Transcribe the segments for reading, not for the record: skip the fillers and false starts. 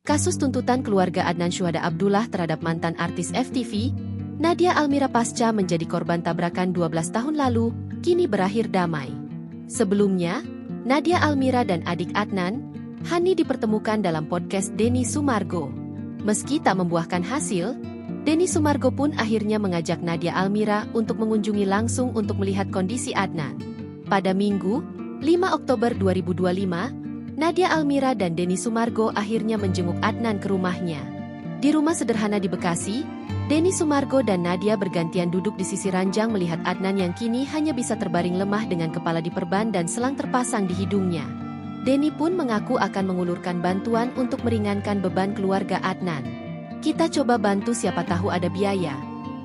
Kasus tuntutan keluarga Adnan Syuhada Abdullah terhadap mantan artis FTV, Nadia Almira pasca menjadi korban tabrakan 12 tahun lalu, kini berakhir damai. Sebelumnya, Nadia Almira dan adik Adnan, Hani dipertemukan dalam podcast Denny Sumargo. Meski tak membuahkan hasil, Denny Sumargo pun akhirnya mengajak Nadia Almira untuk mengunjungi langsung untuk melihat kondisi Adnan. Pada Minggu, 5 Oktober 2025, Nadia Almira dan Denny Sumargo akhirnya menjenguk Adnan ke rumahnya. Di rumah sederhana di Bekasi, Denny Sumargo dan Nadia bergantian duduk di sisi ranjang melihat Adnan yang kini hanya bisa terbaring lemah dengan kepala diperban dan selang terpasang di hidungnya. Denny pun mengaku akan mengulurkan bantuan untuk meringankan beban keluarga Adnan. Kita coba bantu, siapa tahu ada biaya.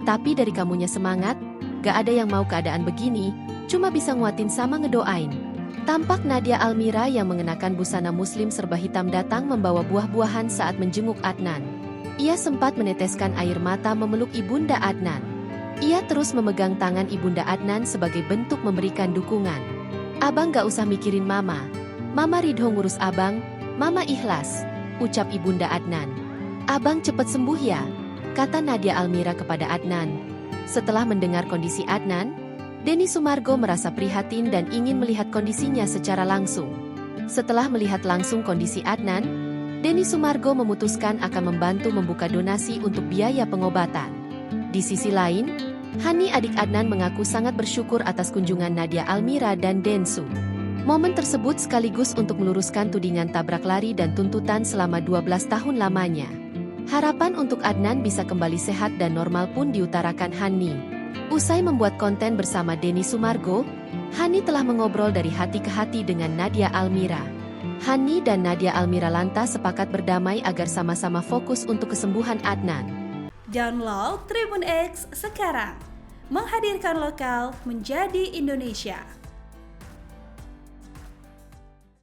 Tapi dari kamunya semangat, gak ada yang mau keadaan begini, cuma bisa nguatin sama ngedoain. Tampak Nadia Almira yang mengenakan busana muslim serba hitam datang membawa buah-buahan saat menjenguk Adnan. Ia sempat meneteskan air mata memeluk ibunda Adnan. Ia terus memegang tangan ibunda Adnan sebagai bentuk memberikan dukungan. "Abang gak usah mikirin mama. Mama ridho ngurus abang, mama ikhlas," ucap ibunda Adnan. "Abang cepet sembuh ya," kata Nadia Almira kepada Adnan. Setelah mendengar kondisi Adnan, Denny Sumargo merasa prihatin dan ingin melihat kondisinya secara langsung. Setelah melihat langsung kondisi Adnan, Denny Sumargo memutuskan akan membantu membuka donasi untuk biaya pengobatan. Di sisi lain, Hani adik Adnan mengaku sangat bersyukur atas kunjungan Nadia Almira dan Densu. Momen tersebut sekaligus untuk meluruskan tudingan tabrak lari dan tuntutan selama 12 tahun lamanya. Harapan untuk Adnan bisa kembali sehat dan normal pun diutarakan Hani. Usai membuat konten bersama Denny Sumargo, Hani telah mengobrol dari hati ke hati dengan Nadia Almira. Hani dan Nadia Almira lantas sepakat berdamai agar sama-sama fokus untuk kesembuhan Adnan. Download Tribun X sekarang, menghadirkan lokal menjadi Indonesia.